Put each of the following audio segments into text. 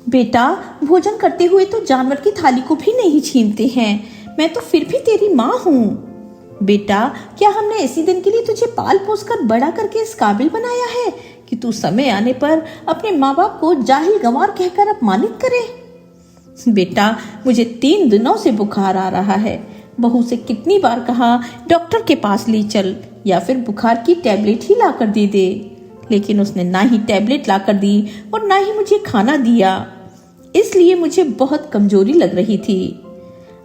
बेटा, भोजन करते हुए तो जानवर की थाली को भी नहीं छीनते हैं। मैं तो फिर भी तेरी माँ हूँ। बेटा, क्या हमने इसी दिन के लिए तुझे पाल पोस कर बड़ा करके इस काबिल बनाया है कि तू समय आने पर अपने माँ बाप को जाहिल गंवार कहकर अपमानित करे? बेटा, मुझे 3 दिनों से बुखार आ रहा है। बहू से कितनी बार कहा डॉक्टर के पास ले चल या फिर बुखार की टैबलेट ही ला कर दे दे, लेकिन उसने ना ही टैबलेट ला कर दी और ना ही मुझे खाना दिया। इसलिए मुझे बहुत कमजोरी लग रही थी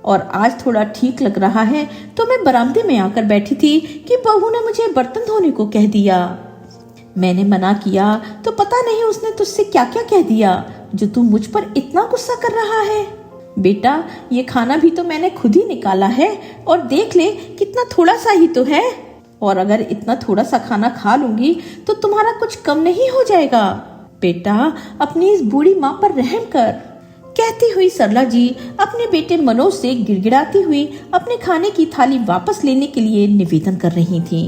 और आज थोड़ा ठीक लग रहा है तो मैं बरामदे में आकर बैठी थी कि बहू ने मुझे बर्तन धोने को कह दिया। मैंने मना किया तो पता नहीं उसने तुझसे क्या क्या कह दिया जो तू मुझ पर इतना गुस्सा कर रहा है। बेटा, ये खाना भी तो मैंने खुद ही निकाला है और देख ले कितना थोड़ा सा ही तो है, और अगर इतना थोड़ा सा खाना खा लूंगी तो तुम्हारा कुछ कम नहीं हो जाएगा। बेटा, अपनी इस बूढ़ी माँ पर रहम कर। कहती हुई सरला जी अपने बेटे मनोज से गिड़गिड़ाती हुई अपने खाने की थाली वापस लेने के लिए निवेदन कर रही थी।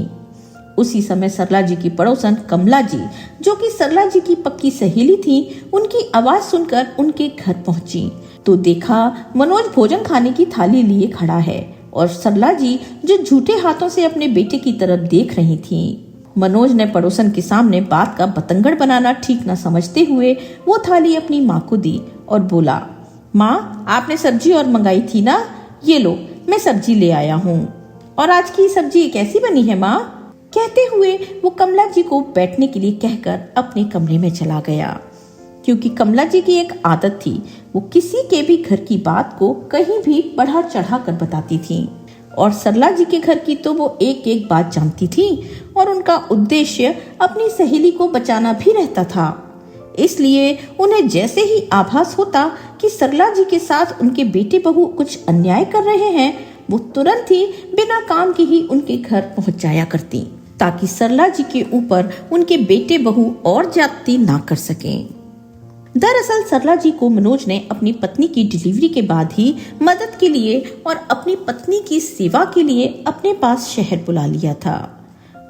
उसी समय सरला जी की पड़ोसन कमला जी, जो कि सरला जी की पक्की सहेली थी, उनकी आवाज सुनकर उनके घर पहुंची तो देखा मनोज भोजन खाने की थाली लिए खड़ा है और सरला जी जो झूठे हाथों से अपने बेटे की तरफ देख रही थी। मनोज ने पड़ोसन के सामने बात का बतंगड़ बनाना ठीक न समझते हुए वो थाली अपनी माँ को दी और बोला, माँ, आपने सब्जी और मंगाई थी ना, ये लो मैं सब्जी ले आया हूँ। और आज की सब्जी कैसी बनी है माँ? कहते हुए वो कमला जी को बैठने के लिए कहकर अपने कमरे में चला गया, क्योंकि कमला जी की एक आदत थी, वो किसी के भी घर की बात को कहीं भी बढ़ा चढ़ा कर बताती थी और सरला जी के घर की तो वो एक एक बात जानती थी और उनका उद्देश्य अपनी सहेली को बचाना भी रहता था। इसलिए उन्हें जैसे ही आभास होता कि सरला जी के साथ उनके बेटे बहू कुछ अन्याय कर रहे हैं, वो तुरंत ही बिना काम के ही उनके घर पहुंच जाया करती, ताकि सरला जी के ऊपर उनके बेटे बहू और ज्यादती ना कर सकें। दरअसल सरला जी को मनोज ने अपनी पत्नी की डिलीवरी के बाद ही मदद के लिए और अपनी पत्नी की सेवा के लिए अपने पास शहर बुला लिया था।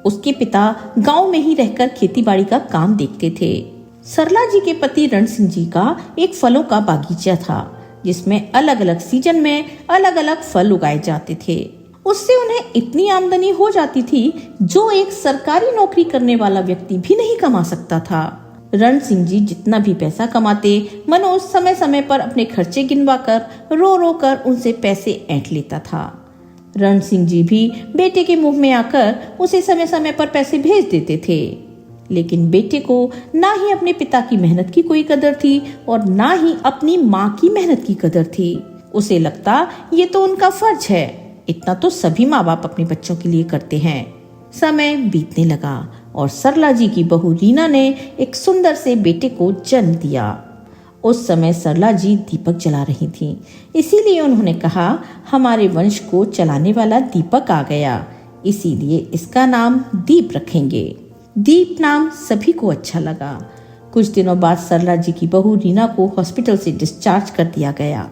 उसके पिता गांव में ही रहकर खेतीबाड़ी का काम देखते थे। सरला जी के पति रण सिंह जी का एक फलों का बागीचा था, जिसमें अलग अलग सीजन में अलग अलग फल उगाए जाते थे। उससे उन्हें इतनी आमदनी हो जाती थी जो एक सरकारी नौकरी करने वाला व्यक्ति भी नहीं कमा सकता था। रण सिंह जी जितना भी पैसा कमाते, मनोज समय समय पर अपने खर्चे गिनवाकर रो रो कर उनसे पैसे ऐंठ लेता था। रण सिंह जी भी बेटे के मुंह में आकर उसे समय समय पर पैसे भेज देते थे, लेकिन बेटे को ना ही अपने पिता की मेहनत की कोई कदर थी और ना ही अपनी माँ की मेहनत की कदर थी। उसे लगता ये तो उनका फर्ज है, इतना तो सभी माँ बाप अपने बच्चों के लिए करते हैं। समय बीतने लगा और सरला जी की बहू रीना ने एक सुंदर से बेटे को जन्म दिया। उस समय सरला जी दीपक जला रही थी, इसीलिए उन्होंने कहा, हमारे वंश को चलाने वाला दीपक आ गया, इसीलिए इसका नाम दीप रखेंगे। दीप नाम सभी को अच्छा लगा। कुछ दिनों बाद सरला जी की बहू रीना को हॉस्पिटल से डिस्चार्ज कर दिया गया।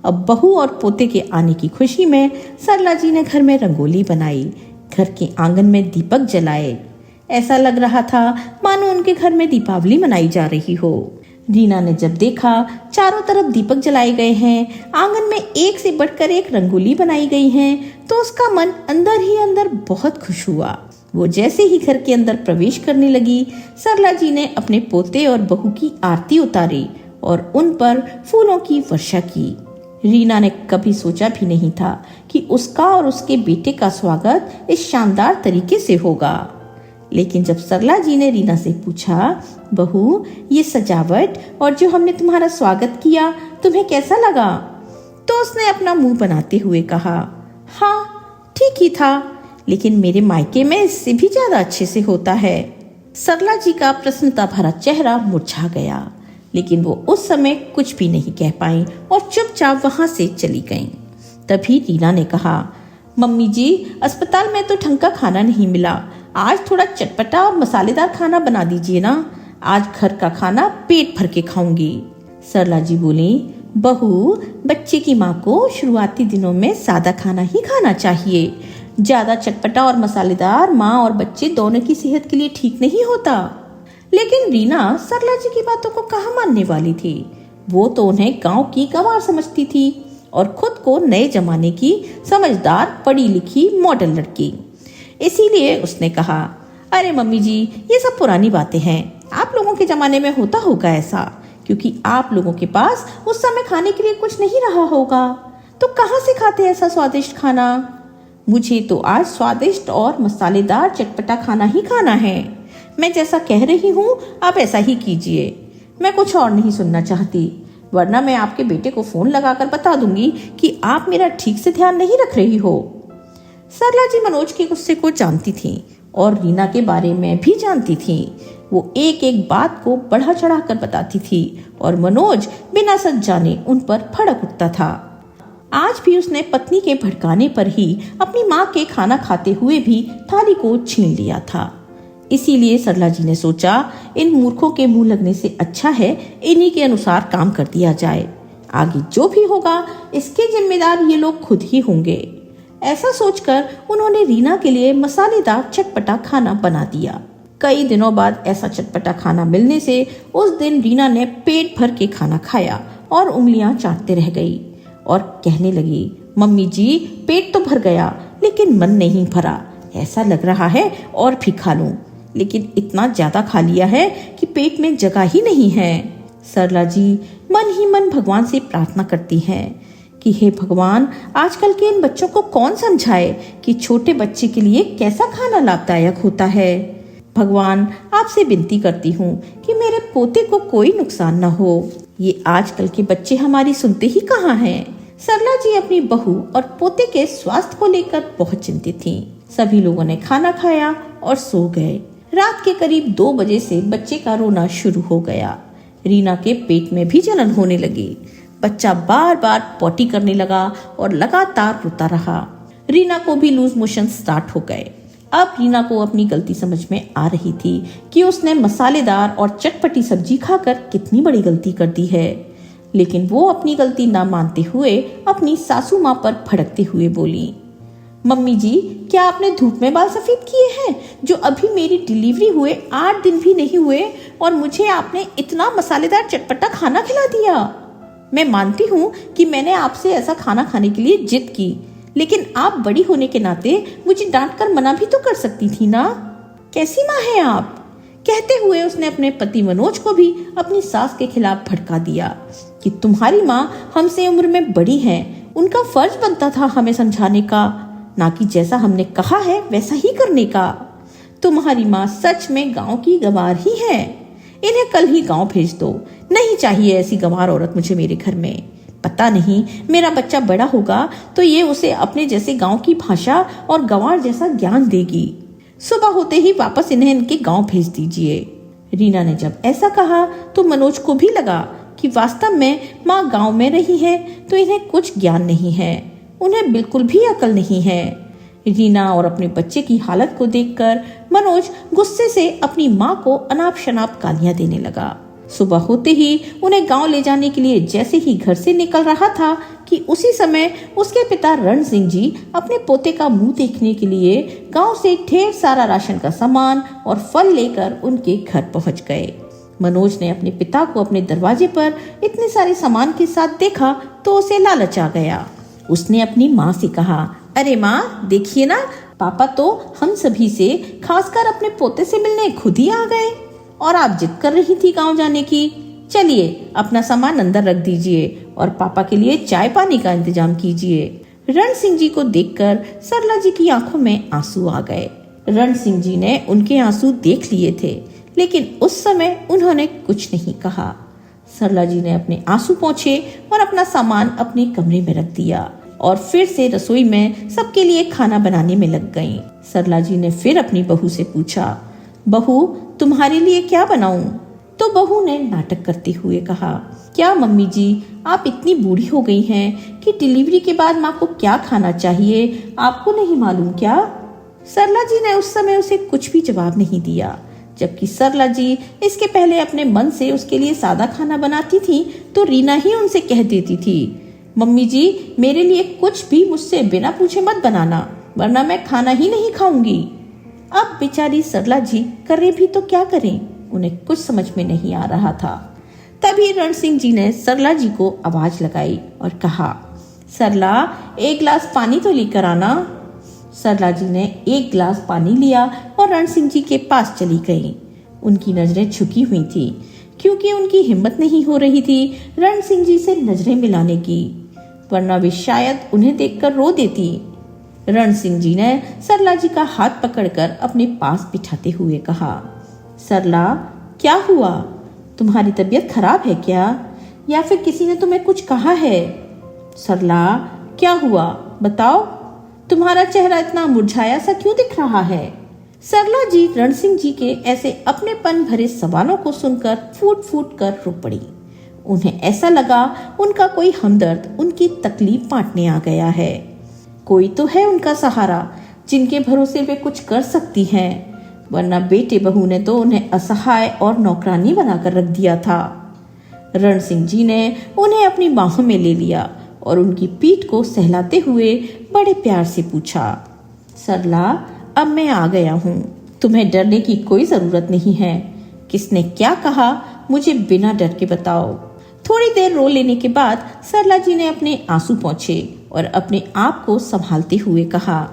अब बहू और पोते के आने की खुशी में सरला जी ने घर में रंगोली बनाई, घर के आंगन में दीपक जलाए। ऐसा लग रहा था मानो उनके घर में दीपावली मनाई जा रही हो। रीना ने जब देखा चारों तरफ दीपक जलाए गए हैं, आंगन में एक से बढ़कर एक रंगोली बनाई गई है, तो उसका मन अंदर ही अंदर बहुत खुश हुआ। वो जैसे ही घर के अंदर प्रवेश करने लगी, सरला जी ने अपने पोते और बहू की आरती उतारी और उन पर फूलों की वर्षा की। रीना ने कभी सोचा भी नहीं था कि उसका और उसके बेटे का स्वागत इस शानदार तरीके से होगा। लेकिन जब सरला जी ने रीना से पूछा, बहू, ये सजावट और जो हमने तुम्हारा स्वागत किया तुम्हें कैसा लगा? तो उसने अपना मुंह बनाते हुए कहा, हाँ ठीक ही था, लेकिन मेरे मायके में इससे भी ज्यादा अच्छे से होता है। सरला जी का प्रसन्नता भरा चेहरा मुरझा गया, लेकिन वो उस समय कुछ भी नहीं कह पाई और चुपचाप वहां से चली गईं। तभी रीना ने कहा, मम्मी जी, अस्पताल में तो ढंग का खाना नहीं मिला, आज थोड़ा चटपटा और मसालेदार खाना बना दीजिए ना, आज घर का खाना पेट भर के खाऊंगी। सरला जी बोली, बहू, बच्चे की माँ को शुरुआती दिनों में सादा खाना ही खाना चाहिए, ज्यादा चटपटा और मसालेदार माँ और बच्चे दोनों की सेहत के लिए ठीक नहीं होता। लेकिन रीना सरला जी की बातों को कहाँ मानने वाली थी। वो तो उन्हें गांव की गंवार समझती थी और खुद को नए जमाने की समझदार पढ़ी लिखी मॉडल लड़की। इसीलिए उसने कहा, अरे मम्मी जी, ये सब पुरानी बातें हैं। आप लोगों के जमाने में होता होगा ऐसा, क्योंकि आप लोगों के पास उस समय खाने के लिए कुछ नहीं रहा होगा, तो कहाँ से खाते ऐसा स्वादिष्ट खाना? मुझे तो आज स्वादिष्ट और मसालेदार चटपटा खाना ही खाना है। मैं जैसा कह रही हूँ आप ऐसा ही कीजिए। मैं कुछ और नहीं सुनना चाहती, वरना मैं आपके बेटे को फोन लगाकर बता दूंगी कि आप मेरा ठीक से ध्यान नहीं रख रही हो। सरला जी मनोज के गुस्से को जानती थी और रीना के बारे में भी जानती थी। वो एक एक बात को बढ़ा चढ़ा कर बताती थी और मनोज बिना सच जाने उन पर भड़क उठता था। आज भी उसने पत्नी के भड़काने पर ही अपनी माँ के खाना खाते हुए भी थाली को छीन लिया था। इसीलिए सरला जी ने सोचा, इन मूर्खों के मुंह लगने से अच्छा है इन्हीं के अनुसार काम कर दिया जाए। आगे जो भी होगा इसके जिम्मेदार ये लोग खुद ही होंगे। ऐसा सोचकर उन्होंने रीना के लिए मसालेदार चटपटा खाना बना दिया। कई दिनों बाद ऐसा चटपटा खाना मिलने से उस दिन रीना ने पेट भर के खाना खाया और उंगलियां चाटते रह गई और कहने लगी, मम्मी जी, पेट तो भर गया लेकिन मन नहीं भरा। ऐसा लग रहा है और भी खा लूं, लेकिन इतना ज्यादा खा लिया है कि पेट में जगह ही नहीं है। सरला जी मन ही मन भगवान से प्रार्थना करती हैं कि हे भगवान, आजकल के इन बच्चों को कौन समझाए कि छोटे बच्चे के लिए कैसा खाना लाभदायक होता है। भगवान, आपसे विनती करती हूँ कि मेरे पोते को कोई नुकसान न हो। ये आजकल के बच्चे हमारी सुनते ही कहाँ हैं। सरला जी अपनी बहू और पोते के स्वास्थ्य को लेकर बहुत चिंतित थीं। सभी लोगों ने खाना खाया और सो गए। रात के करीब 2 बजे से बच्चे का रोना शुरू हो गया। रीना के पेट में भी जलन होने लगी। बच्चा बार बार पॉटी करने लगा और लगातार रोता रहा। रीना को भी लूज मोशन स्टार्ट हो गए। अब रीना को अपनी गलती समझ में आ रही थी कि उसने मसालेदार और चटपटी सब्जी खाकर कितनी बड़ी गलती कर दी है। लेकिन वो अपनी गलती ना मानते हुए अपनी सासू माँ पर भड़कते हुए बोली, मम्मी जी, क्या आपने धूप में बाल सफेद किए हैं? जो अभी मेरी डिलीवरी हुए 8 दिन भी नहीं हुए और मुझे आपने इतना मसालेदार चटपटा खाना खिला दिया। मैं मानती हूँ कि मैंने आपसे ऐसा खाना खाने के लिए जिद की, लेकिन आप बड़ी होने के नाते मुझे डांट कर मना भी तो कर सकती थी ना। कैसी माँ है आप? कहते हुए उसने अपने पति मनोज को भी अपनी सास के खिलाफ भड़का दिया कि तुम्हारी माँ हमसे उम्र में बड़ी है, उनका फर्ज बनता था हमें समझाने का, ना कि जैसा हमने कहा है वैसा ही करने का। तुम्हारी माँ सच में गांव की गंवार ही है। इन्हें कल ही गांव भेज दो। नहीं चाहिए ऐसी गंवार औरत मुझे मेरे घर में। पता नहीं मेरा बच्चा बड़ा होगा तो ये उसे अपने जैसे गांव की भाषा और गंवार जैसा ज्ञान देगी। सुबह होते ही वापस इन्हें इनके गांव भेज दीजिए। रीना ने जब ऐसा कहा तो मनोज को भी लगा कि वास्तव में माँ गांव में रही है तो इन्हें कुछ ज्ञान नहीं है, उन्हें बिल्कुल भी अकल नहीं है। रीना और अपने बच्चे की हालत को देखकर मनोज गुस्से से अपनी माँ को अनाप शनाप गालियां देने लगा। सुबह होते ही उन्हें गांव ले जाने के लिए जैसे ही घर से निकल रहा था कि उसी समय उसके पिता रण सिंह जी अपने पोते का मुंह देखने के लिए गांव से ढेर सारा राशन का सामान और फल लेकर उनके घर पहुंच गए। मनोज ने अपने पिता को अपने दरवाजे पर इतने सारे सामान के साथ देखा तो उसे लालच आ गया। उसने अपनी माँ से कहा, अरे माँ, देखिए ना, पापा तो हम सभी से, खासकर अपने पोते से मिलने खुद ही आ गए और आप जिद कर रही थी गांव जाने की। चलिए अपना सामान अंदर रख दीजिए और पापा के लिए चाय पानी का इंतजाम कीजिए। रण सिंह जी को देखकर सरला जी की आंखों में आंसू आ गए। रण सिंह जी ने उनके आंसू देख लिए थे, लेकिन उस समय उन्होंने कुछ नहीं कहा। सरला जी ने अपने आंसू पोंछे और अपना सामान अपने कमरे में रख दिया और फिर से रसोई में सबके लिए खाना बनाने में लग गईं। सरला जी ने फिर अपनी बहू से पूछा, बहू, तुम्हारे लिए क्या बनाऊं? तो बहू ने नाटक करते हुए कहा, क्या मम्मी जी, आप इतनी बूढ़ी हो गई हैं कि डिलीवरी के बाद माँ को क्या खाना चाहिए आपको नहीं मालूम क्या? सरला जी ने उस समय उसे कुछ भी जवाब नहीं दिया, जबकि सरला जी इसके पहले अपने मन से उसके लिए सादा खाना बनाती थी तो रीना ही उनसे कह देती थी, मम्मी जी, मेरे लिए कुछ भी मुझसे बिना पूछे मत बनाना, वरना मैं खाना ही नहीं खाऊंगी। अब बेचारी सरला जी करे भी तो क्या करें, उन्हें कुछ समझ में नहीं आ रहा था। तभी रण सिंह जी ने सरला जी को आवाज लगाई और कहा, सरला, एक गिलास पानी तो लेकर आना। सरला जी ने एक गिलास पानी लिया और रण सिंह जी के पास चली गई। उनकी नजरें झुकी हुई थी क्योंकि उनकी हिम्मत नहीं हो रही थी रण सिंह जी से नजरें मिलाने की, वरना वे शायद उन्हें देखकर रो देती। रण सिंह जी ने सरला जी का हाथ पकड़कर अपने पास बिठाते हुए कहा, सरला, क्या हुआ? तुम्हारी तबीयत खराब है क्या, या फिर किसी ने तुम्हें कुछ कहा है? सरला, क्या हुआ बताओ, तुम्हारा चेहरा इतना मुरझाया सा क्यों दिख रहा है? सरला जी रण सिंह जी के ऐसे अपनेपन भरे सवालों को सुनकर फूट फूट कर रो पड़ी। उन्हें ऐसा लगा उनका कोई हमदर्द उनकी तकलीफ बांटने आ गया है। कोई तो है उनका सहारा जिनके भरोसे वे कुछ कर सकती हैं, वरना बेटे बहू ने तो उन्हें असहाय और नौकरानी बनाकर रख दिया था। रण सिंह जी ने उन्हें अपनी बाहों में ले लिया और उनकी पीठ को सहलाते हुए बड़े प्यार से पूछा, सरला, अब मैं आ गया हूँ, तुम्हें डरने की कोई जरूरत नहीं है। किसने क्या कहा मुझे बिना डर के बताओ। थोड़ी देर रो लेने के बाद सरला जी ने अपने आंसू पोंछे और अपने आप को संभालते हुए कहा,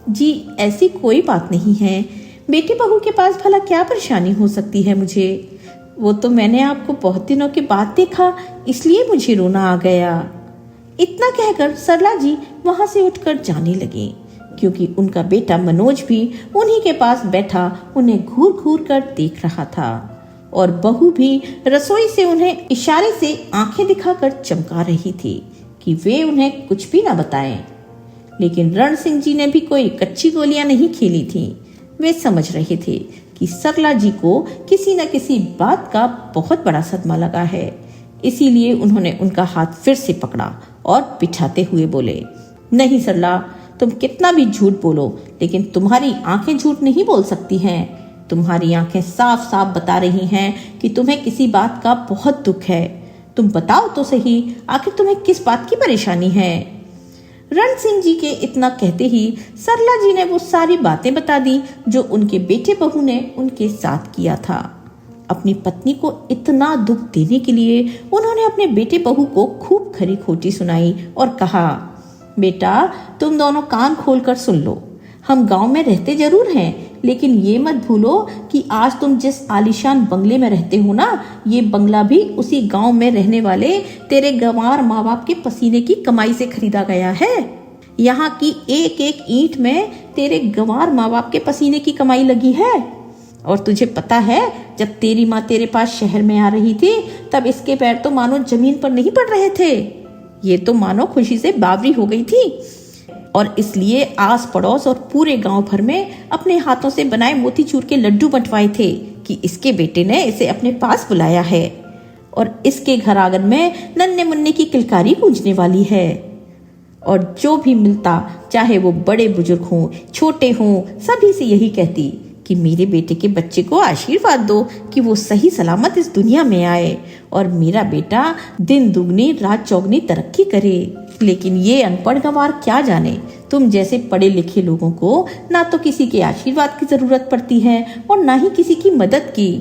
जी ऐसी कोई बात नहीं है, बेटी बहू के पास भला क्या परेशानी हो सकती है मुझे? वो तो मैंने आपको बहुत दिनों के बाद देखा, इसलिए मुझे रोना आ गया। इतना कहकर सरला जी वहां से उठकर जाने लगी, क्योंकि उनका बेटा मनोज भी उन्हीं के पास बैठा उन्हें घूर घूर कर देख रहा था और बहू भी रसोई से उन्हें इशारे से आंखें दिखाकर चमका रही थी कि वे उन्हें कुछ भी न बताएं। लेकिन रण सिंह जी ने भी कोई कच्ची गोलियां नहीं खेली थी। वे समझ रहे थे कि सरला जी को किसी न किसी बात का बहुत बड़ा सदमा लगा है, इसीलिए उन्होंने उनका हाथ फिर से पकड़ा और बिठाते हुए बोले, नहीं सरला, तुम कितना भी झूठ बोलो लेकिन तुम्हारी आंखें झूठ नहीं बोल सकती हैं। तुम्हारी आंखें साफ साफ बता रही हैं कि तुम्हें किसी बात का बहुत दुख है। तुम बताओ तो सही, आखिर तुम्हें किस बात की परेशानी है? रण सिंह जी के इतना कहते ही सरला जी ने वो सारी बातें बता दी जो उनके बेटे बहू ने उनके साथ किया था। अपनी पत्नी को इतना दुख देने के लिए उन्होंने अपने बेटे बहू को खूब खरी खोटी सुनाई और कहा, बेटा तुम दोनों कान खोलकर सुन लो, हम गांव में रहते जरूर हैं, लेकिन ये मत भूलो कि आज तुम जिस आलीशान बंगले में रहते हो ना, ये बंगला भी उसी गांव में रहने वाले तेरे गंवार माँ बाप के पसीने की कमाई से खरीदा गया है। यहाँ की एक एक ईंट में तेरे गंवार माँ बाप के पसीने की कमाई लगी है। और तुझे पता है, जब तेरी माँ तेरे पास शहर में आ रही थी तब इसके पैर तो मानो जमीन पर नहीं पड़ रहे थे, ये तो मानो खुशी से बावरी हो गई थी और इसलिए आस पड़ोस और पूरे गांव भर में अपने हाथों से बनाए मोतीचूर के लड्डू बंटवाए थे कि इसके बेटे ने इसे अपने पास बुलाया है और इसके घर आंगन में नन्हे मुन्ने की किलकारी गूंजने वाली है। और जो भी मिलता, चाहे वो बड़े बुजुर्ग हों छोटे हों, सभी से यही कहती कि मेरे बेटे के बच्चे को आशीर्वाद दो कि वो सही सलामत इस दुनिया में आए और मेरा बेटा दिन दुगनी रात चौगनी तरक्की करे। लेकिन ये अनपढ़ गंवार क्या जाने, तुम जैसे पढ़े लिखे लोगों को ना तो किसी के आशीर्वाद की जरूरत पड़ती है और ना ही किसी की मदद की।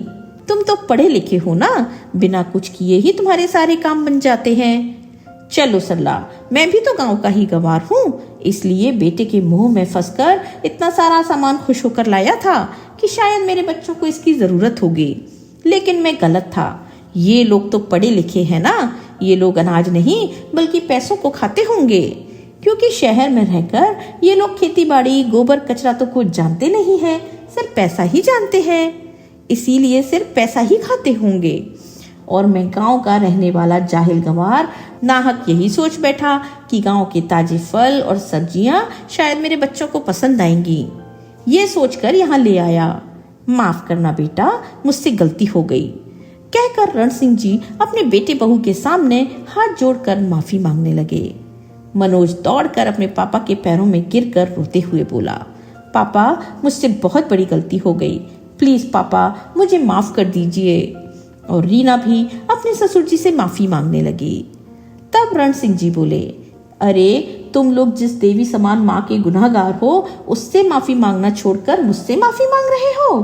तुम तो पढ़े लिखे हो ना, बिना कुछ किए ही तुम्हारे सारे काम बन जाते हैं। चलो सरला, मैं भी तो गांव का ही गंवार हूँ, इसलिए बेटे के मुंह में फंसकर इतना सारा सामान खुश होकर लाया था कि शायद मेरे बच्चों को इसकी जरूरत होगी। लेकिन मैं गलत था। ये लोग तो पढ़े लिखे हैं ना, ये लोग अनाज नहीं बल्कि पैसों को खाते होंगे, क्योंकि शहर में रहकर ये लोग खेती बाड़ी गोबर कचरा तो कुछ जानते नहीं है, सिर्फ पैसा ही जानते हैं, इसीलिए सिर्फ पैसा ही खाते होंगे। और मैं गांव का रहने वाला जाहिल गंवार नाहक यही सोच बैठा कि गांव के ताजे फल और सब्जियां शायद मेरे बच्चों को पसंद आएंगी। ये सोचकर यहाँ ले आया। माफ करना बेटा, मुझसे गलती हो गई, कहकर रण सिंह जी अपने बेटे बहू के सामने हाथ जोड़कर माफी मांगने लगे। मनोज दौड़कर अपने पापा के पैरों में गिरकर रोते हुए बोला, पापा मुझसे बहुत बड़ी गलती हो गई, प्लीज पापा मुझे माफ कर दीजिए। और रीना भी अपने ससुर जी से माफी मांगने लगी। तब रण सिंह जी बोले, अरे तुम लोग जिस देवी समान माँ के गुनाहगार हो उससे माफी मांगना छोड़कर मुझसे माफी मांग रहे हो।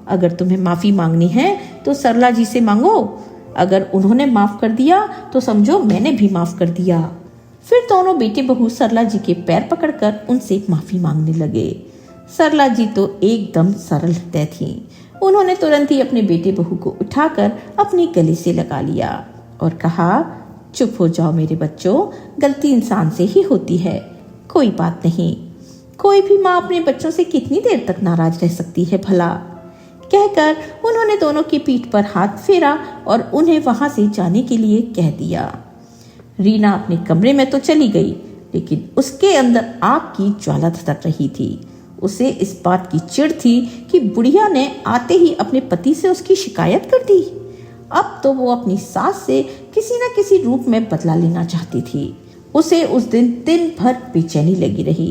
अगर तुम्हें माफी मांगनी है तो सरला जी से मांगो। अगर उन्होंने माफ कर दिया तो समझो मैंने भी माफ कर दिया। फिर दोनों बेटे बहू सरला जी के पैर पकड़कर उनसे माफी मांगने लगे। सरला जी तो एकदम सरल हृदय थी। उन्होंने तुरंत ही अपने बेटे बहू को उठाकर अपने गले से लगा लिया और कहा, चुप हो जाओ मेरे बच्चों, गलती इंसान से ही होती है, कोई बात नहीं। कोई भी माँ अपने बच्चों से कितनी देर तक नाराज रह सकती है भला। कहकर उन्होंने दोनों की पीठ पर हाथ फेरा और उन्हें वहां से जाने के लिए कह दिया। रीना अपने कमरे में तो चली गई, लेकिन उसके अंदर आग की ज्वाला धधक रही थी। उसे इस बात की चिढ़ थी कि बुढ़िया ने आते ही अपने पति से उसकी शिकायत कर दी। अब तो वो अपनी सास से किसी न किसी रूप में बदला लेना चाहती थी। उसे उस दिन भर बेचैनी लगी रही,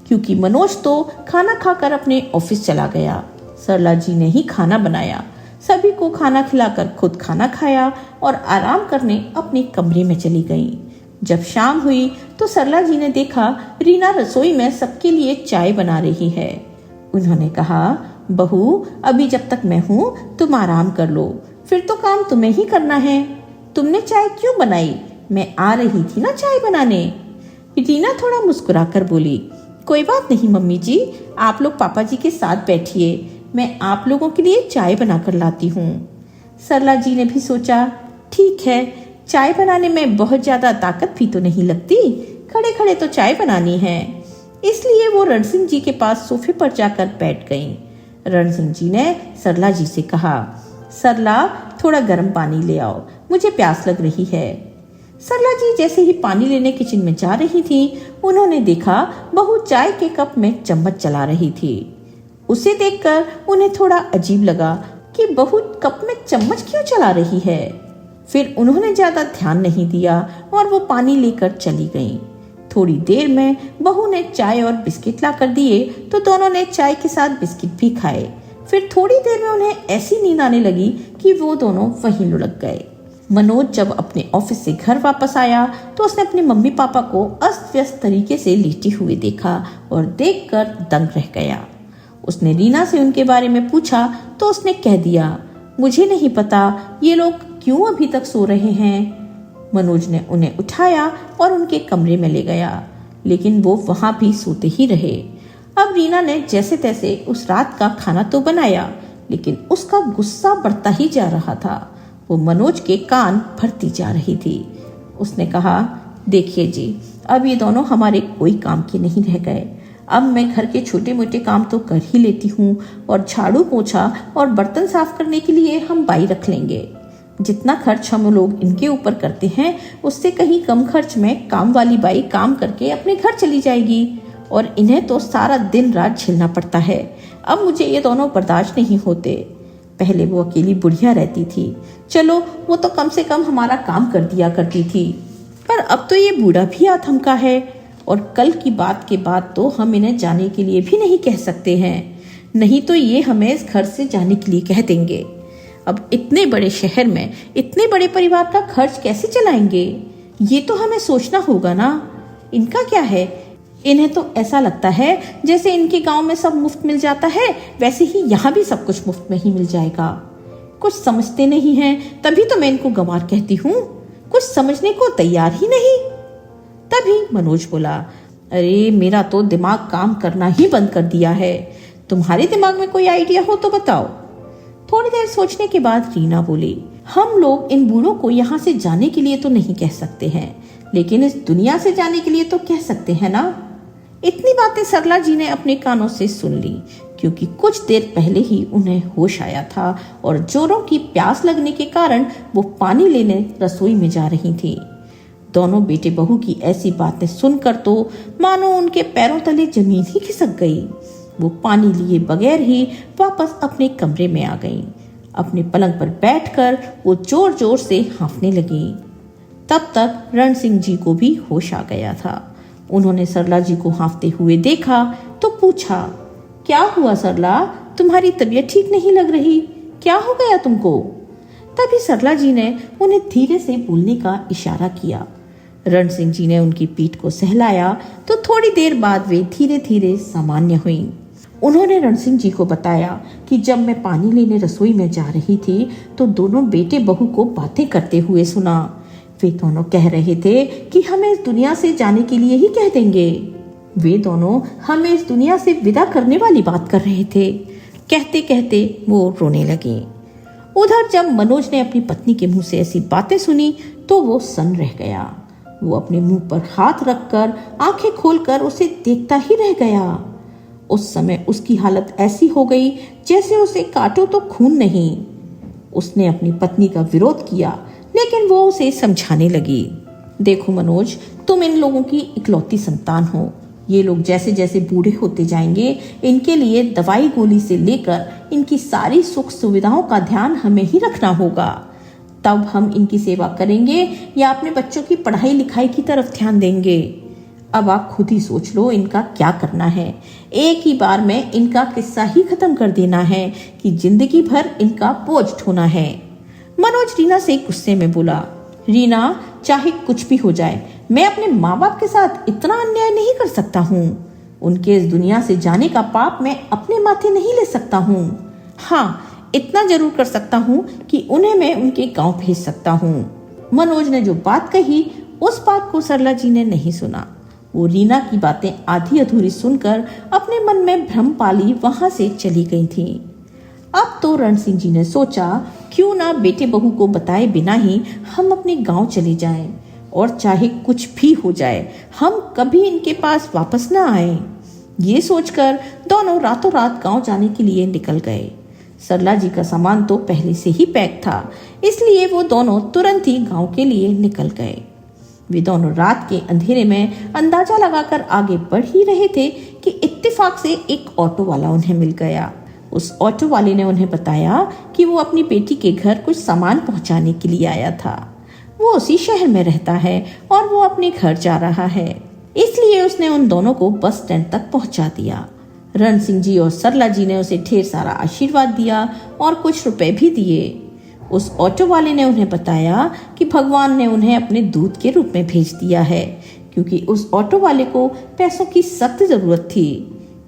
क्योंकि मनोज तो खाना खाकर अपने ऑफिस चला गया। सरला जी ने ही खाना बनाया, सभी को खाना खिलाकर खुद खाना खाया और आराम करने अपने कमरे में चली गई। जब शाम हुई तो सरला जी ने देखा रीना रसोई में सबके लिए चाय बना रही है। उन्होंने कहा, बहू, अभी जब तक मैं हूँ तुम आराम कर लो, फिर तो काम तुम्हें ही करना है। तुमने चाय क्यों बनाई? मैं आ रही थी ना चाय बनाने। रीना थोड़ा मुस्कुराकर बोली, कोई बात नहीं मम्मी जी, आप लोग पापा जी के साथ बैठिए, मैं आप लोगों के लिए चाय बनाकर लाती हूँ। सरला जी ने भी सोचा, ठीक है, चाय बनाने में बहुत ज्यादा ताकत भी तो नहीं लगती, खड़े खड़े तो चाय बनानी है। इसलिए वो रण सिंह जी के पास सोफे पर जाकर बैठ गईं। रण सिंह जी ने सरला जी से कहा, सरला, थोड़ा गर्म पानी ले आओ, मुझे प्यास लग रही है। सरला जी जैसे ही पानी लेने किचन में जा रही थी, उन्होंने देखा बहू चाय के कप में चम्मच चला रही थी। उसे देखकर उन्हें थोड़ा अजीब लगा कि बहू कप में चम्मच क्यों चला रही है। फिर उन्होंने ज्यादा ध्यान नहीं दिया और वो पानी लेकर चली गईं। थोड़ी देर में बहू ने चाय और बिस्किट लाकर दिए तो दोनों ने चाय के साथ बिस्किट भी खाए। फिर थोड़ी देर में उन्हें ऐसी नींद आने लगी कि वो दोनों वहीं लुढ़क गए। मनोज जब अपने ऑफिस से घर वापस आया तो उसने अपने मम्मी पापा को अस्त व्यस्त तरीके से लेटे हुए देखा और देखकर दंग रह गया। उसने रीना से उनके बारे में पूछा तो उसने कह दिया, मुझे नहीं पता ये लोग क्यों अभी तक सो रहे हैं। मनोज ने उन्हें उठाया और उनके कमरे में ले गया, लेकिन वो वहां भी सोते ही रहे। अब रीना ने जैसे तैसे उस रात का खाना तो बनाया, लेकिन उसका गुस्सा बढ़ता ही जा रहा था। वो मनोज के कान भरती जा रही थी। उसने कहा, देखिए जी, अब ये दोनों हमारे कोई काम के नहीं रह गए। अब मैं घर के छोटे मोटे काम तो कर ही लेती हूँ और झाड़ू पोछा और बर्तन साफ करने के लिए हम बाई रख लेंगे। जितना खर्च हम लोग इनके ऊपर करते हैं उससे कहीं कम खर्च में काम वाली बाई काम करके अपने घर चली जाएगी और इन्हें तो सारा दिन रात झेलना पड़ता है। अब मुझे ये दोनों बर्दाश्त नहीं होते। पहले वो अकेली बुढ़िया रहती थी, चलो वो तो कम से कम हमारा काम कर दिया करती थी, पर अब तो ये बूढ़ा भी आ थमका है और कल की बात के बाद तो हम इन्हें जाने के लिए भी नहीं कह सकते हैं, नहीं तो ये हमें इस घर से जाने के लिए कह देंगे। अब इतने बड़े शहर में इतने बड़े परिवार का खर्च कैसे चलाएंगे, ये तो हमें सोचना होगा ना। इनका क्या है, इन्हें तो ऐसा लगता है जैसे इनके गांव में सब मुफ्त मिल जाता है, वैसे ही यहाँ भी सब कुछ मुफ्त में ही मिल जाएगा। कुछ समझते नहीं हैं, तभी तो मैं इनको गंवार कहती हूँ, कुछ समझने को तैयार ही नहीं। तभी मनोज बोला, अरे मेरा तो दिमाग काम करना ही बंद कर दिया है, तुम्हारे दिमाग में कोई आइडिया हो तो बताओ। थोड़ी देर सोचने के बाद रीना बोली, हम लोग इन बूढ़ों को यहाँ से जाने के लिए तो नहीं कह सकते हैं, लेकिन इस दुनिया से जाने के लिए तो कह सकते हैं ना। इतनी बातें सरला जी ने अपने कानों से सुन ली, क्योंकि कुछ देर पहले ही उन्हें होश आया था और जोरों की प्यास लगने के कारण वो पानी लेने रसोई में जा रही थी। दोनों बेटे बहू की ऐसी बातें सुनकर तो मानो उनके पैरों तले जमीन ही खिसक गई। वो पानी लिए बगैर ही वापस अपने कमरे में आ गईं। अपने पलंग पर बैठकर वो जोर जोर से हाँफने लगी। तब तक रण सिंह जी को भी होश आ गया था। उन्होंने सरला जी को हाँफते हुए देखा तो पूछा, क्या हुआ सरला, तुम्हारी तबीयत ठीक नहीं लग रही, क्या हो गया तुमको? तभी सरला जी ने उन्हें धीरे से बोलने का इशारा किया। रण सिंह जी ने उनकी पीठ को सहलाया तो थोड़ी देर बाद वे धीरे धीरे सामान्य हुईं। उन्होंने रण सिंह जी को बताया कि जब मैं पानी लेने रसोई में जा रही थी तो दोनों बेटे बहू को बातें करते हुए सुना। वे दोनों कह रहे थे कि हमें इस दुनिया से जाने के लिए ही कह देंगे। वे दोनों हमें इस दुनिया से विदा करने वाली बात कर रहे थे। कहते कहते वो रोने लगी। उधर जब मनोज ने अपनी पत्नी के मुंह से ऐसी बातें सुनी तो वो सन्न रह गया। वो अपने मुंह पर हाथ रखकर आंखें खोलकर उसे देखता ही रह गया। उस समय उसकी हालत ऐसी हो गई जैसे उसे काटो तो खून नहीं। उसने अपनी पत्नी का विरोध किया, लेकिन वो उसे समझाने लगी, देखो मनोज, तुम इन लोगों की इकलौती संतान हो। ये लोग जैसे जैसे बूढ़े होते जाएंगे, इनके लिए दवाई गोली से लेकर इनकी सारी सुख सुविधाओं का ध्यान हमें ही रखना होगा। तब हम इनकी सेवा करेंगे या अपने बच्चों की पढ़ाई लिखाई की तरफ ध्यान देंगे। अब आप खुद ही सोच लो इनका क्या करना है। एक ही बार में इनका किस्सा ही खत्म कर देना है कि जिंदगी भर इनका बोझ ढोना है। मनोज रीना से गुस्से में बोला, रीना, चाहे कुछ भी हो जाए, मैं अपने माँ बाप के साथ इतना अन्याय नहीं कर सकता हूँ। उनके इस दुनिया से जाने का पाप मैं अपने माथे नहीं ले सकता हूँ। हाँ, इतना जरूर कर सकता हूँ कि उन्हें मैं उनके गांव भेज सकता हूँ। मनोज ने जो बात कही उस बात को सरला जी ने नहीं सुना। वो रीना की बातें आधी अधूरी सुनकर अपने मन में भ्रम पाली वहां से चली गई थी। अब तो रण सिंह जी ने सोचा, क्यों ना बेटे बहू को बताए बिना ही हम अपने गांव चले जाएं, और चाहे कुछ भी हो जाए हम कभी इनके पास वापस ना आए। ये सोचकर दोनों रातों रात गांव जाने के लिए निकल गए। सरला जी का सामान तो पहले से ही पैक था, इसलिए वो दोनों तुरंत ही गांव के लिए निकल गए। वे दोनों रात के अंधेरे में अंदाजा लगाकर आगे बढ़ ही रहे थे कि इत्तेफाक से एक ऑटो वाला उन्हें मिल गया। उस ऑटो वाले ने उन्हें बताया कि वो अपनी बेटी के घर कुछ सामान पहुंचाने के लिए आया था। वो उसी शहर में रहता है और वो अपने घर जा रहा है, इसलिए उसने उन दोनों को बस स्टैंड तक पहुंचा दिया। रण सिंह जी और सरला जी ने उसे ढेर सारा आशीर्वाद दिया और कुछ रुपए भी दिए। उस ऑटो वाले ने उन्हें बताया कि भगवान ने उन्हें अपने दूत के रूप में भेज दिया है, क्योंकि उस ऑटो वाले को पैसों की सख्त जरूरत थी,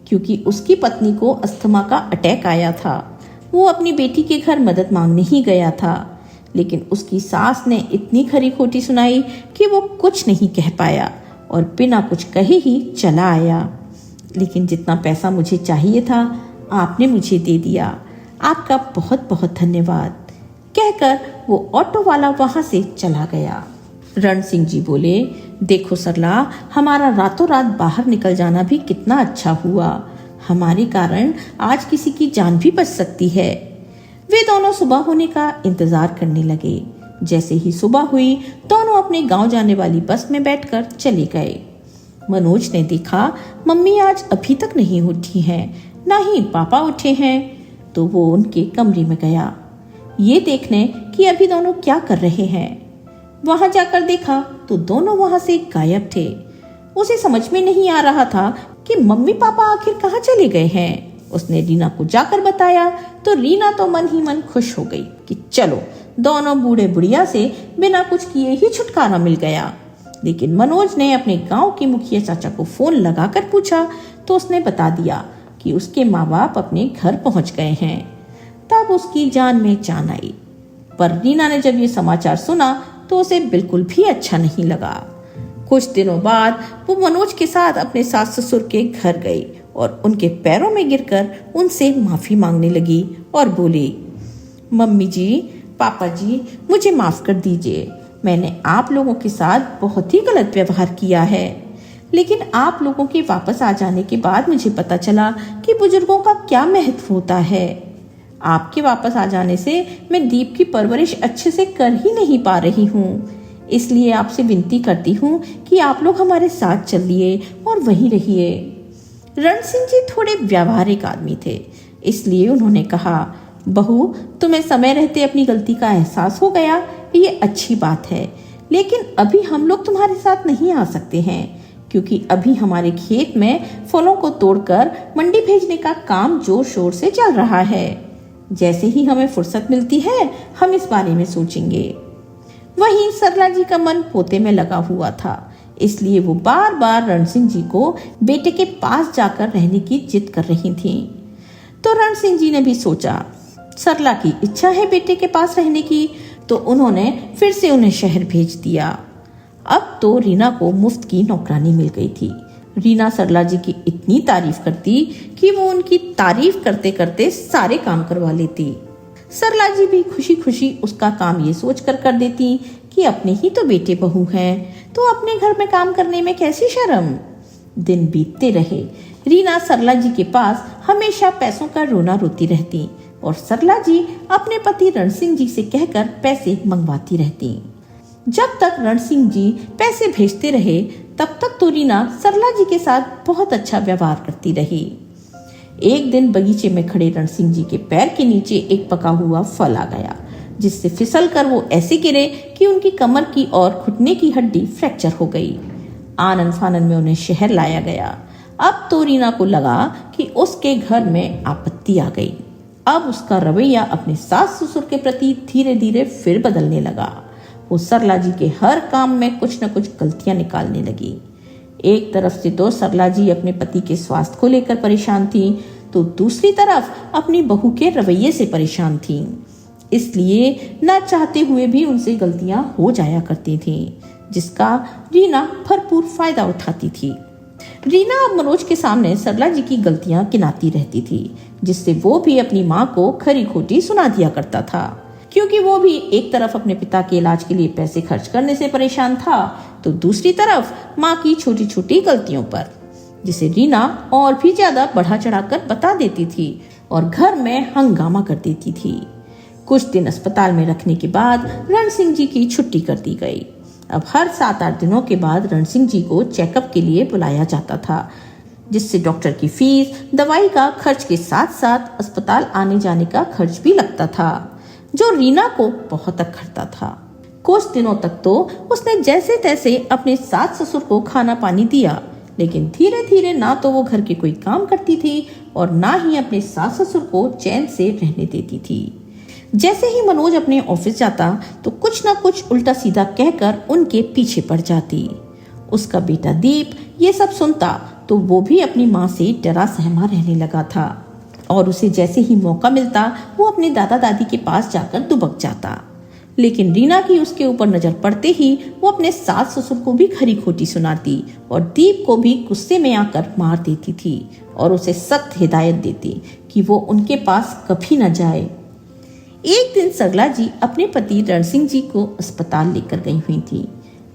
क्योंकि उसकी पत्नी को अस्थमा का अटैक आया था। वो अपनी बेटी के घर मदद मांगने ही गया था, लेकिन उसकी सास ने इतनी खरी खोटी सुनाई कि वो कुछ नहीं कह पाया और बिना कुछ कहे ही चला आया। लेकिन जितना पैसा मुझे चाहिए था आपने मुझे दे दिया, आपका बहुत बहुत धन्यवाद, कहकर वो ऑटो वाला वहां से चला गया। रण सिंह जी बोले, देखो सरला, हमारा रातों रात बाहर निकल जाना भी कितना अच्छा हुआ। हमारे कारण आज किसी की जान भी बच सकती है। वे दोनों सुबह होने का इंतजार करने लगे। जैसे ही सुबह हुई, दोनों अपने गांव जाने वाली बस में बैठकर चले गए। मनोज ने देखा मम्मी आज अभी तक नहीं उठी हैं, ना ही पापा उठे हैं, तो वो उनके कमरे में गया ये देखने कि अभी दोनों क्या कर रहे हैं। वहां जाकर देखा तो दोनों वहां से गायब थे। उसे समझ में नहीं आ रहा था कि मम्मी पापा आखिर कहाँ चले गए हैं। उसने रीना को जाकर बताया तो रीना तो मन ही मन खुश हो गई कि चलो दोनों बूढ़े बुढ़िया से बिना कुछ किए ही छुटकारा मिल गया। लेकिन मनोज ने अपने गांव के मुखिया चाचा को फोन लगाकर पूछा तो उसने बता दिया कि उसके माँ बाप अपने घर पहुंच गए हैं। तब उसकी जान में जान आई। पर रीना ने जब ये समाचार सुना तो उसे बिल्कुल भी अच्छा नहीं लगा। कुछ दिनों बाद वो मनोज के साथ अपने सास ससुर के घर गई और उनके पैरों में गिरकर उनसे माफी मांगने लगी और बोली, मम्मी जी, पापा जी, मुझे माफ कर दीजिए। मैंने आप लोगों के साथ बहुत ही गलत व्यवहार किया है, लेकिन आप लोगों के वापस आ जाने के बाद मुझे पता चला कि बुजुर्गों का क्या महत्व होता है। आपके वापस आ जाने से मैं दीप की परवरिश अच्छे से कर ही नहीं पा रही हूँ, इसलिए आपसे विनती करती हूँ कि आप लोग हमारे साथ चलिए और वहीं रहिए। रण सिंह जी थोड़े व्यावहारिक आदमी थे, इसलिए उन्होंने कहा, बहू, तुम्हें समय रहते अपनी गलती का एहसास हो गया, ये अच्छी बात है, लेकिन अभी हम लोग तुम्हारे साथ नहीं आ सकते हैं, क्योंकि अभी हमारे खेत में फलों को तोड़कर मंडी भेजने का काम जोर शोर से चल रहा है। जैसे ही हमें फुर्सत मिलती है हम इस बारे में सोचेंगे। वहीं सरला जी का मन पोते में लगा हुआ था, इसलिए वो बार बार रण सिंह जी को बेटे के पास जाकर रहने की जिद कर रही थीं। तो रण सिंह जी ने भी सोचा सरला की इच्छा है बेटे के पास रहने की, तो उन्होंने फिर से उन्हें शहर भेज दिया। अब तो रीना को मुफ्त की नौकरानी मिल गई थी। रीना सरला जी की इतनी तारीफ करती कि वो उनकी तारीफ करते करते सारे काम करवा लेती। सरला जी भी खुशी खुशी उसका काम ये सोच कर देती कि अपने ही तो बेटे बहू हैं, तो अपने घर में काम करने में कैसी शर्म। दिन बीतते रहे, रीना सरला जी के पास हमेशा पैसों का रोना रोती रहती और सरला जी अपने पति रण सिंह जी से कहकर पैसे मंगवाती रहती। जब तक रण सिंह जी पैसे भेजते रहे तब तक तो रीना सरला जी के साथ बहुत अच्छा व्यवहार करती रही। एक दिन बगीचे में खड़े रण सिंह जी के पैर के नीचे एक पका हुआ फल आ गया, जिससे फिसल कर वो ऐसे गिरे कि उनकी कमर की और घुटने की हड्डी फ्रैक्चर हो गई। आनन फानन में उन्हें शहर लाया गया। अब तो रीना को लगा कि उसके घर में आपत्ति आ गई। अब उसका रवैया अपने सास ससुर के प्रति धीरे धीरे फिर बदलने लगा। वो सरला जी के हर काम में कुछ न कुछ गलतियां निकालने लगी। एक तरफ से तो सरला जी अपने पति के स्वास्थ्य को लेकर परेशान थी, तो दूसरी तरफ अपनी बहू के रवैये से परेशान थी। इसलिए न चाहते हुए भी उनसे गलतियां हो जाया करती थीं, जिसका रीना भरपूर फायदा उठाती थी। रीना अब मनोज के सामने सरला जी की गलतियां गिनाती रहती थी, जिससे वो भी अपनी माँ को खरी खोटी सुना दिया करता था। क्योंकि वो भी एक तरफ अपने पिता के इलाज के लिए पैसे खर्च करने से परेशान था, तो दूसरी तरफ माँ की छोटी छोटी गलतियों पर, जिसे रीना और भी ज्यादा बढ़ा चढ़ाकर बता देती थी और घर में हंगामा कर देती थी। कुछ दिन अस्पताल में रखने के बाद रण सिंह जी की छुट्टी कर दी गई। अब हर 7-8 दिनों के बाद रण सिंह जी को चेकअप के लिए बुलाया जाता था, जिससे डॉक्टर की फीस, दवाई का खर्च के साथ साथ अस्पताल आने जाने का खर्च भी लगता था, जो रीना को बहुत अखरता था। कुछ दिनों तक तो उसने जैसे तैसे अपने सास ससुर को खाना पानी दिया, लेकिन धीरे धीरे ना तो वो घर के कोई काम करती थी और ना ही अपने सास ससुर को चैन से रहने देती थी। जैसे ही मनोज अपने ऑफिस जाता तो कुछ ना कुछ उल्टा सीधा कहकर उनके पीछे पड़ जाती। उसका बेटा दीप ये सब सुनता तो वो भी अपनी माँ से डरा सहमा रहने लगा था और उसे जैसे ही मौका मिलता वो अपने दादा दादी के पास जाकर दुबक जाता। लेकिन रीना की उसके ऊपर नजर पड़ते ही वो अपने सास ससुर को भी खरी खोटी सुनाती और दीप को भी गुस्से में आकर मार देती थी और उसे सख्त हिदायत देती कि वो उनके पास कभी न जाए। एक दिन सरला जी अपने पति रण सिंह जी को अस्पताल लेकर गई हुई थी।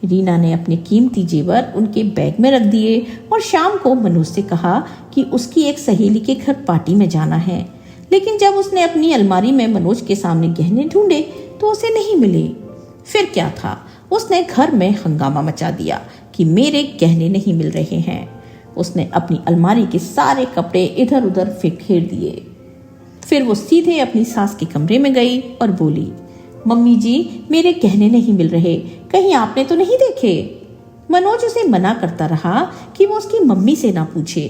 रीना ने अपने कीमती जेवर उनके बैग में रख दिए और शाम को मनोज से कहा कि उसकी एक सहेली के घर पार्टी में जाना है। लेकिन जब उसने अपनी अलमारी में मनोज के सामने गहने ढूंढे तो उसे नहीं मिले। फिर क्या था, उसने घर में हंगामा मचा दिया कि मेरे गहने नहीं मिल रहे हैं। उसने अपनी अलमारी के सारे कपड़े इधर उधर फेंक दिए। फिर वो सीधे अपनी सास के कमरे में गई और बोली, मम्मी जी मेरे गहने नहीं मिल रहे, कहीं आपने तो नहीं देखे? मनोज उसे मना करता रहा कि वो उसकी मम्मी से ना पूछे,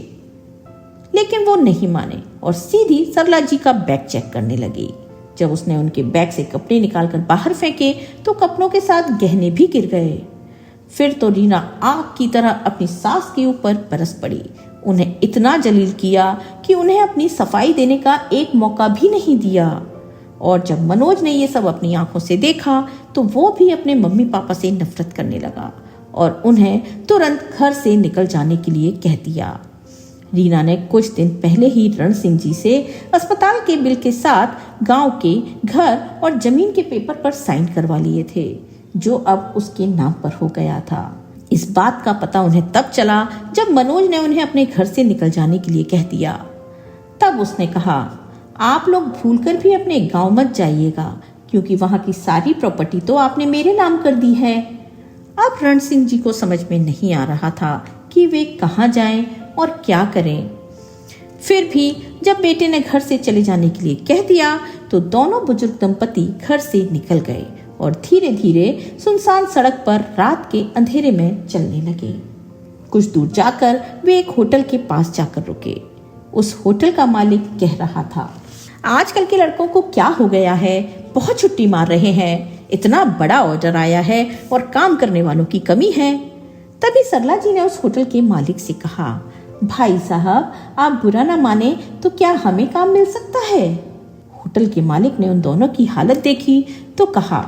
लेकिन वो नहीं माने और सीधी सरला जी का बैग चेक करने लगी। जब उसने उनके बैग से कपड़े निकालकर बाहर फेंके तो कपड़ों के साथ गहने भी गिर गए। फिर तो रीना आग की तरह अपनी सास के ऊपर बरस पड़ी। उन्हें इतना जलील किया कि उन्हें अपनी सफाई देने का एक मौका भी नहीं दिया। और जब मनोज ने ये सब अपनी आंखों से देखा तो वो भी अपने मम्मी पापा से नफरत करने लगा और उन्हें तुरंत घर से निकल जाने के लिए कह दिया। रीना ने कुछ दिन पहले ही रण सिंह जी से अस्पताल के बिल के साथ गांव के घर और जमीन के पेपर पर साइन करवा लिए थे, जो अब उसके नाम पर हो गया था। इस बात का पता उन्हें तब चला जब मनोज ने उन्हें अपने घर से निकल जाने के लिए कह दिया। तब उसने कहा, आप लोग भूलकर भी अपने गांव मत जाइएगा, क्योंकि वहां की सारी प्रॉपर्टी तो आपने मेरे नाम कर दी है। अब रण सिंह जी को समझ में नहीं आ रहा था कि वे कहाँ जाएं और क्या करें। फिर भी जब बेटे ने घर से चले जाने के लिए कह दिया तो दोनों बुजुर्ग दंपति घर से निकल गए और धीरे धीरे सुनसान सड़क पर रात के अंधेरे में चलने लगे। कुछ दूर जाकर वे एक होटल के पास जाकर रुके। उस होटल का मालिक कह रहा था, आजकल के लड़कों को क्या हो गया है, बहुत छुट्टी मार रहे हैं, इतना बड़ा ऑर्डर आया है और काम करने वालों की कमी है। तभी सरला जी ने उस होटल के मालिक से कहा, भाई साहब, आप बुरा ना माने तो क्या हमें काम मिल सकता है? होटल के मालिक ने उन दोनों की हालत देखी तो कहा,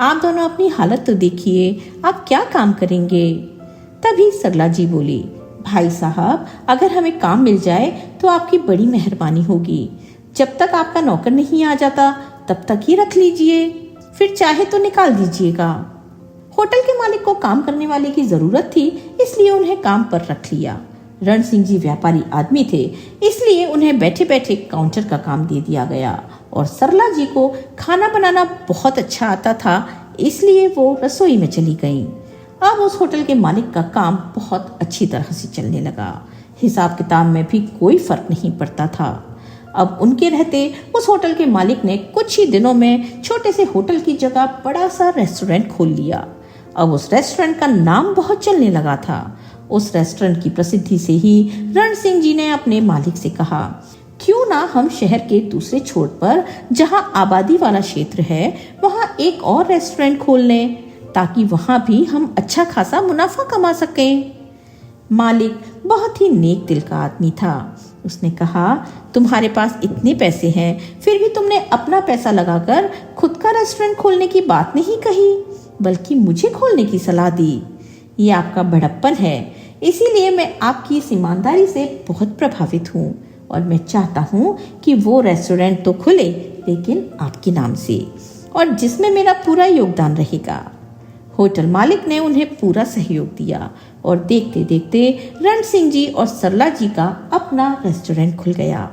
आप दोनों अपनी हालत तो देखिए, आप क्या काम करेंगे? तभी सरला जी बोली, भाई साहब, अगर हमें काम मिल जाए तो आपकी बड़ी मेहरबानी होगी। जब तक आपका नौकर नहीं आ जाता तब तक ही रख लीजिए, फिर चाहे तो निकाल दीजिएगा। होटल के मालिक को काम करने वाले की जरूरत थी, इसलिए उन्हें काम पर रख लिया। रण सिंह जी व्यापारी आदमी थे, इसलिए उन्हें बैठे बैठे काउंटर का काम दे दिया गया। और सरला जी को खाना बनाना बहुत अच्छा आता था, इसलिए वो रसोई में चली गईं। अब उस होटल के मालिक का काम बहुत अच्छी तरह से चलने लगा। हिसाब किताब में भी कोई फर्क नहीं पड़ता था। अब उनके रहते उस होटल के मालिक ने कुछ ही दिनों में छोटे से होटल की जगह बड़ा सा रेस्टोरेंट खोल लिया। अब उस रेस्टोरेंट का नाम बहुत चलने लगा था। उस रेस्टोरेंट की प्रसिद्धि से ही रण सिंह जी ने अपने मालिक से कहा, क्यों ना हम शहर के दूसरे छोर पर, जहां आबादी वाला क्षेत्र है, वहां एक और रेस्टोरेंट खोल लें, ताकि वहां भी हम अच्छा खासा मुनाफा कमा सकें। मालिक बहुत ही नेक दिल का आदमी था। उसने कहा, तुम्हारे पास इतने पैसे हैं, फिर भी तुमने अपना पैसा लगाकर खुद का रेस्टोरेंट खोलने की बात नहीं कही, बल्कि मुझे खोलने की सलाह दी। ये आपका बड़प्पन है, इसीलिए मैं आपकी इस ईमानदारी से बहुत प्रभावित हूँ और मैं चाहता हूँ कि वो रेस्टोरेंट तो खुले, लेकिन आपके नाम से, और जिसमें मेरा पूरा योगदान रहेगा। होटल मालिक ने उन्हें पूरा सहयोग दिया और देखते देखते रण सिंह जी और सरला जी का अपना रेस्टोरेंट खुल गया।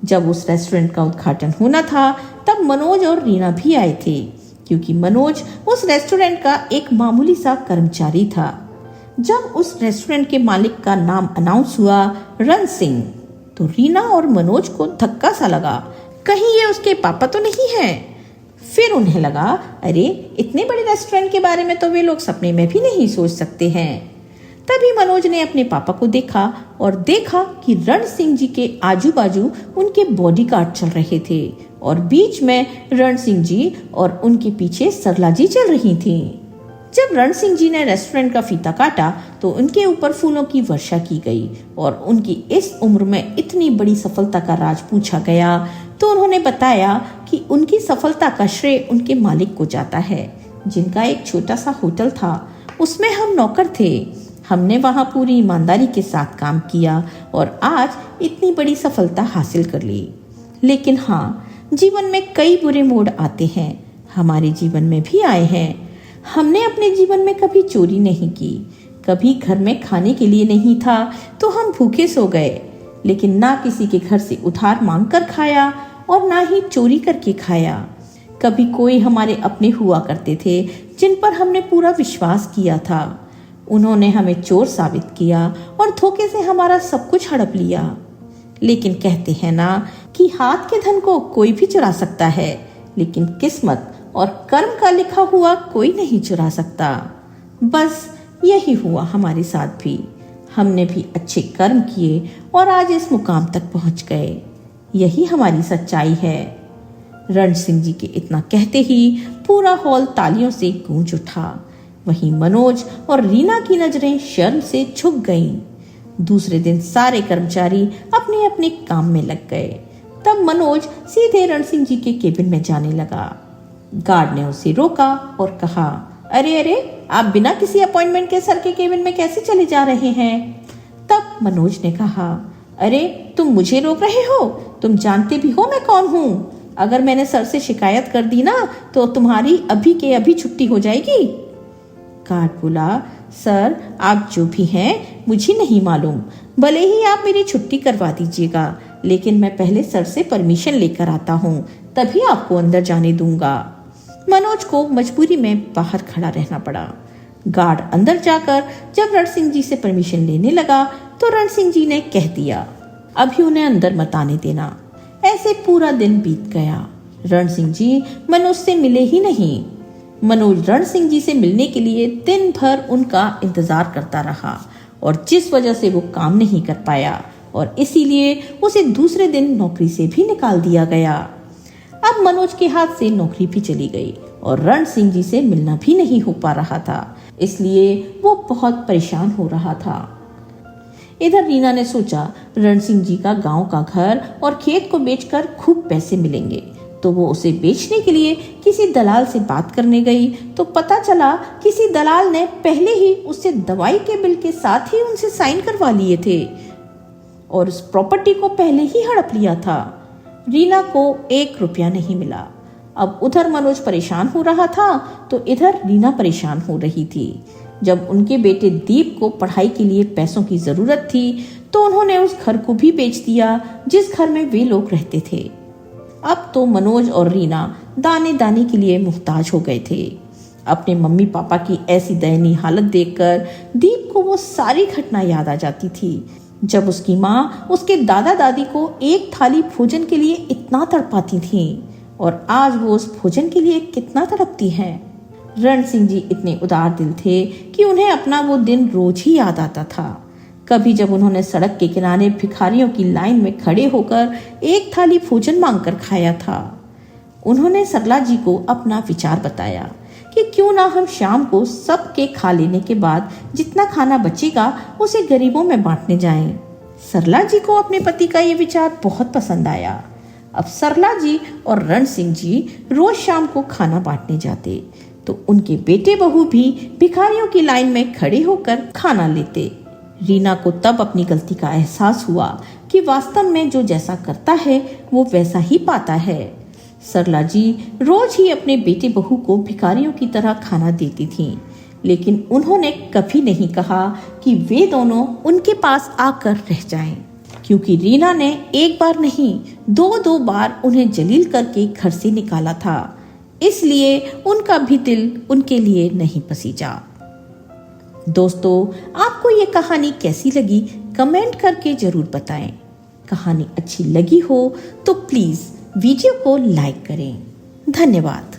जब उस रेस्टोरेंट का उद्घाटन होना था तब मनोज और रीना भी आए थे, क्योंकि मनोज उस रेस्टोरेंट का एक मामूली सा कर्मचारी था। जब उस रेस्टोरेंट के मालिक का नाम अनाउंस हुआ, रण सिंह, तो रीना और मनोज को धक्का सा लगा, कहीं ये उसके पापा तो नहीं हैं। फिर उन्हें लगा, अरे इतने बड़े रेस्टोरेंट के बारे में तो वे लोग सपने में भी नहीं सोच सकते हैं। तभी मनोज ने अपने पापा को देखा और देखा कि रण सिंह जी के आजू बाजू उनके बॉडीगार्ड चल रहे थे और बीच में रण सिंह जी और उनके पीछे सरला जी चल रही थी। जब रण सिंह जी ने रेस्टोरेंट का फीता काटा तो उनके ऊपर फूलों की वर्षा की गई और उनकी इस उम्र में इतनी बड़ी सफलता का राज पूछा गया तो उन्होंने बताया कि उनकी सफलता का श्रेय उनके मालिक को जाता है, जिनका एक छोटा सा होटल था, उसमें हम नौकर थे। हमने वहां पूरी ईमानदारी के साथ काम किया और आज इतनी बड़ी सफलता हासिल कर ली। लेकिन हाँ, जीवन में कई बुरे मोड़ आते हैं, हमारे जीवन में भी आए हैं। हमने अपने जीवन में कभी चोरी नहीं की, कभी घर में खाने के लिए नहीं था तो हम भूखे सो गए, लेकिन ना किसी के घर से उधार मांगकर खाया और ना ही चोरी करके खाया। कभी कोई हमारे अपने हुआ करते थे जिन पर हमने पूरा विश्वास किया था, उन्होंने हमें चोर साबित किया और धोखे से हमारा सब कुछ हड़प लिया। लेकिन कहते हैं ना कि हाथ के धन को कोई भी चुरा सकता है, लेकिन किस्मत और कर्म का लिखा हुआ कोई नहीं चुरा सकता। बस यही हुआ हमारे साथ भी। हमने भी अच्छे कर्म किए और आज इस मुकाम तक पहुंच गए। यही हमारी सच्चाई है। रण सिंह जी के इतना कहते ही पूरा हॉल तालियों से गूंज उठा। वहीं मनोज और रीना की नजरें शर्म से झुक गईं। दूसरे दिन सारे कर्मचारी अपने अपने काम में लग गए। तब मनोज सीधे रण सिंह जी के केबिन में जाने लगा। गार्ड ने उसे रोका और कहा, अरे अरे, आप बिना किसी अपॉइंटमेंट के सर के केबिन में कैसे चले जा रहे हैं? तब मनोज ने कहा, अरे तुम मुझे रोक रहे हो? तुम जानते भी हो मैं कौन हूँ। अगर मैंने सर से शिकायत कर दी ना तो तुम्हारी अभी के अभी छुट्टी हो जाएगी। गार्ड बोला, सर आप जो भी हैं मुझे नहीं मालूम, भले ही आप मेरी छुट्टी करवा दीजिएगा, लेकिन मैं पहले सर से परमिशन लेकर आता हूँ, तभी आपको अंदर जाने दूंगा। मनोज को मजबूरी में बाहर खड़ा रहना पड़ा। गार्ड अंदर जाकर जब रण सिंह जी से परमिशन लेने लगा तो रण सिंह जी ने कह दिया, अभी उन्हें अंदर मत आने देना। ऐसे पूरा दिन बीत गया। रण सिंह जी मनोज से मिले ही नहीं। मनोज रण सिंह जी से मिलने के लिए दिन भर उनका इंतजार करता रहा और जिस वजह से वो काम नहीं कर पाया और इसीलिए उसे दूसरे दिन नौकरी से भी निकाल दिया गया। अब मनोज के हाथ से नौकरी भी चली गई और रण सिंह जी से मिलना भी नहीं हो पा रहा था, इसलिए वो बहुत परेशान हो रहा था। इधर रीना ने सोचा रण सिंह जी का गांव का घर और खेत को बेचकर खूब पैसे मिलेंगे, तो वो उसे बेचने के लिए किसी दलाल से बात करने गई तो पता चला किसी दलाल ने पहले ही उससे दवाई के बिल के साथ ही उनसे साइन करवा लिए थे और उस प्रॉपर्टी को पहले ही हड़प लिया था। रीना को 1 रुपया नहीं मिला। अब उधर मनोज परेशान हो रहा था तो इधर रीना परेशान हो रही थी। जब उनके बेटे दीप को पढ़ाई के लिए पैसों की जरूरत थी तो उन्होंने उस घर को भी बेच दिया जिस घर में वे लोग रहते थे। अब तो मनोज और रीना दाने दाने के लिए मुहताज हो गए थे। अपने मम्मी पापा की ऐसी दयनीय हालत देखकर दीप को वो सारी घटना याद आ जाती थी जब उसकी माँ उसके दादा दादी को एक थाली भोजन के लिए इतना तड़पाती थी और आज वो उस भोजन के लिए कितना तड़पती हैं। रण सिंह जी इतने उदार दिल थे कि उन्हें अपना वो दिन रोज ही याद आता था। कभी जब उन्होंने सड़क के किनारे भिखारियों की लाइन में खड़े होकर एक थाली भोजन मांगकर खाया था। उन्होंने सरला जी को अपना विचार बताया कि क्यों ना हम शाम को सबके खा लेने के बाद जितना खाना बचेगा उसे गरीबों में बांटने जाएं। सरला जी को अपने पति का ये विचार बहुत पसंद आया। अब सरला जी और रण सिंह जी रोज शाम को खाना बांटने जाते तो उनके बेटे बहू भी भिखारियों की लाइन में खड़े होकर खाना लेते। रीना को तब अपनी गलती का एहसास हुआ कि वास्तव में जो जैसा करता है वो वैसा ही पाता है। सरला जी रोज ही अपने बेटे बहू को भिखारियों की तरह खाना देती थीं, लेकिन उन्होंने कभी नहीं कहा कि वे दोनों उनके पास आकर रह जाएं, क्योंकि रीना ने एक बार नहीं 2-2 बार उन्हें जलील करके घर से निकाला था, इसलिए उनका भी दिल उनके लिए नहीं पसीजा। दोस्तों, आपको ये कहानी कैसी लगी कमेंट करके जरूर बताएं। कहानी अच्छी लगी हो तो प्लीज वीडियो को लाइक करें। धन्यवाद।